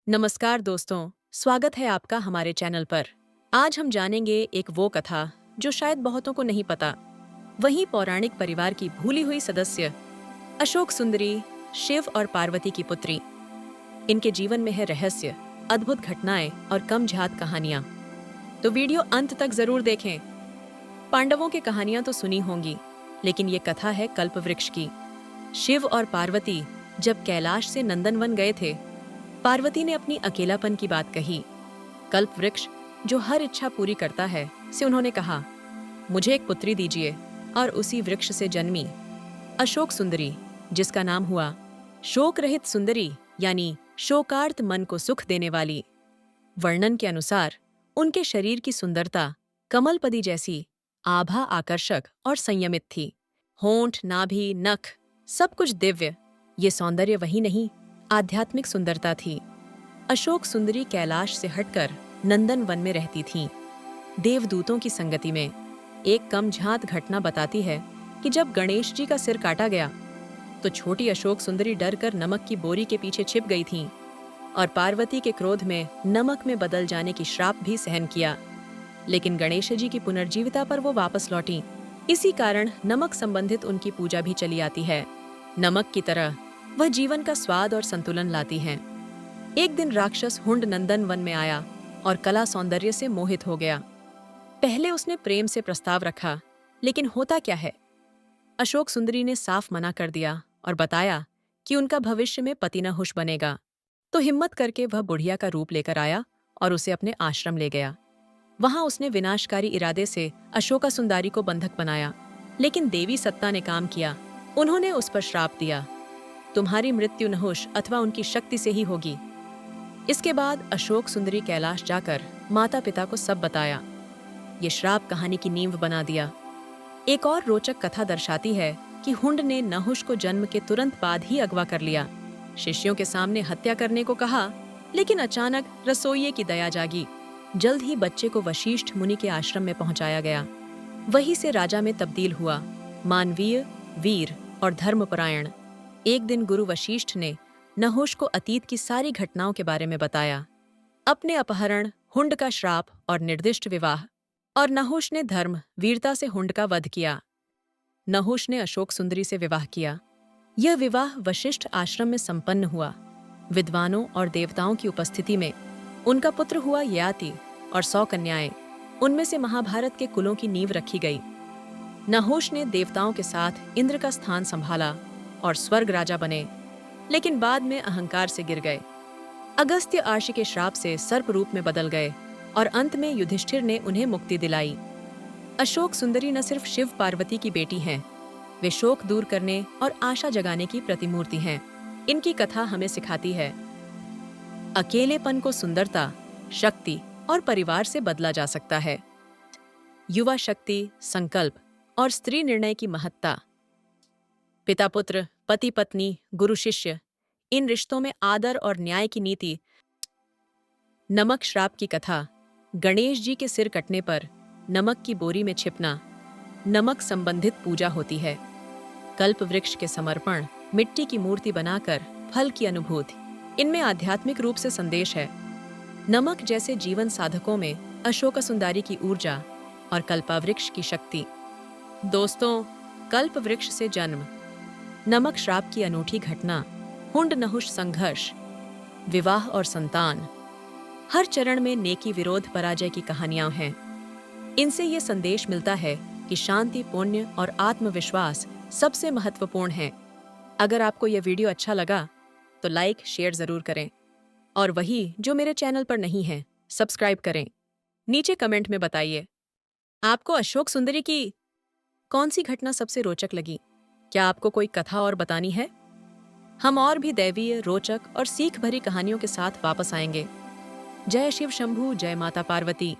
नमस्कार दोस्तों, स्वागत है आपका हमारे चैनल पर। आज हम जानेंगे एक वो कथा जो शायद बहुतों को नहीं पता। वही पौराणिक परिवार की भूली हुई सदस्य अशोक सुंदरी, शिव और पार्वती की पुत्री। इनके जीवन में है रहस्य, अद्भुत घटनाएं और कमझात कहानियां। तो वीडियो अंत तक जरूर देखें। पांडवों की कहानियां तो सुनी होंगी, लेकिन ये कथा है कल्पवृक्ष की। शिव और पार्वती जब कैलाश से नंदनवन गए थे, पार्वती ने अपनी अकेलापन की बात कही। कल्पवृक्ष, जो हर इच्छा पूरी करता है, से उन्होंने कहा, मुझे एक पुत्री दीजिए। और उसी वृक्ष से जन्मी अशोक सुंदरी, जिसका नाम हुआ शोक रहित सुंदरी, यानी शोकार्त मन को सुख देने वाली। वर्णन के अनुसार उनके शरीर की सुंदरता कमलपदी जैसी आभा आकर्षक और संयमित थी। होंठ, नाभि, नख, सब कुछ दिव्य। ये सौंदर्य वही नहीं, आध्यात्मिक सुंदरता थी। अशोक सुंदरी कैलाश से हटकर नंदन वन में रहती थीं, देवदूतों की संगति में। एक कमझात घटना बताती है कि जब गणेश जी का सिर काटा गया, तो छोटी अशोक सुंदरी डरकर नमक की बोरी के पीछे छिप गई थीं और पार्वती के क्रोध में नमक में बदल जाने की श्राप भी सहन किया। लेकिन गणेश जी की पुनर्जीविता पर वो वापस लौटी। इसी कारण नमक संबंधित उनकी पूजा भी चली आती है। नमक की तरह वह जीवन का स्वाद और संतुलन लाती हैं। एक दिन राक्षस हुंड नंदन वन में आया और कला सौंदर्य से मोहित हो गया। पहले उसने प्रेम से प्रस्ताव रखा, लेकिन होता क्या है, अशोक सुंदरी ने साफ मना कर दिया और बताया कि उनका भविष्य में पति नहुष बनेगा। तो हिम्मत करके वह बुढ़िया का रूप लेकर आया और उसे अपने आश्रम ले गया। वहां उसने विनाशकारी इरादे से अशोका सुंदरी को बंधक बनाया, लेकिन देवी सत्ता ने काम किया। उन्होंने उस पर श्राप दिया, तुम्हारी मृत्यु नहुष अथवा उनकी शक्ति से ही होगी। इसके बाद अशोक सुंदरी कैलाश जाकर माता पिता को सब बताया। ये श्राप कहानी की नींव बना दिया। एक और रोचक कथा दर्शाती है कि हुंड ने नहुष को जन्म के तुरंत बाद ही अगवा कर लिया। शिष्यों के सामने हत्या करने को कहा, लेकिन अचानक रसोइये की दया जागी। जल्द ही बच्चे को वशिष्ठ मुनि के आश्रम में पहुंचाया गया। वहीं से राजा में तब्दील हुआ, मानवीय, वीर और धर्मपरायण। एक दिन गुरु वशिष्ठ ने नहुष को अतीत की सारी घटनाओं के बारे में बताया। अपने अपहरण, हुंड का श्राप और निर्दिष्ट विवाह। और नहुष ने धर्म, वीरता से हुंड का वध किया। नहुष ने अशोक सुंदरी से विवाह किया। यह विवाह वशिष्ठ आश्रम में संपन्न हुआ, विद्वानों और देवताओं की उपस्थिति में। उनका पुत्र हुआ ययाति और 100 कन्याएं। उनमें से महाभारत के कुलों की नींव रखी गई। नहुष ने देवताओं के साथ इंद्र का स्थान संभाला और स्वर्ग राजा बने, लेकिन बाद में अहंकार से गिर गए। अगस्त्य आर्षि के श्राप से सर्प रूप में बदल गए और अंत में युधिष्ठिर ने उन्हें मुक्ति दिलाई। अशोक सुंदरी न सिर्फ शिव पार्वती की बेटी हैं, वे शोक दूर करने और आशा जगाने की प्रतिमूर्ति हैं। इनकी कथा हमें सिखाती है, अकेलेपन को सुंदरता, शक्ति और परिवार से बदला जा सकता है। युवा शक्ति, संकल्प और स्त्री निर्णय की महत्ता। पिता पुत्र, पति पत्नी, गुरु शिष्य, इन रिश्तों में आदर और न्याय की नीति। नमक श्राप की कथा। गणेश जी के सिर कटने पर नमक की बोरी में छिपना, नमक संबंधित पूजा होती है। कल्प वृक्ष के समर्पण, मिट्टी की मूर्ति बनाकर फल की अनुभूति, इनमें आध्यात्मिक रूप से संदेश है। नमक जैसे जीवन साधकों में अशोका सुंदरी की ऊर्जा और कल्पवृक्ष की शक्ति। दोस्तों, कल्प वृक्ष से जन्म, नमक श्राप की अनूठी घटना, हुंड नहुष संघर्ष, विवाह और संतान। हर चरण में नेकी विरोध पराजय की कहानियां हैं। इनसे ये संदेश मिलता है कि शांति, पुण्य और आत्मविश्वास सबसे महत्वपूर्ण है। अगर आपको यह वीडियो अच्छा लगा तो लाइक शेयर जरूर करें, और वही जो मेरे चैनल पर नहीं है, सब्सक्राइब करें। नीचे कमेंट में बताइए, आपको अशोक सुंदरी की कौन सी घटना सबसे रोचक लगी? क्या आपको कोई कथा और बतानी है? हम और भी दैवीय, रोचक और सीख भरी कहानियों के साथ वापस आएंगे। जय शिव शंभू, जय माता पार्वती।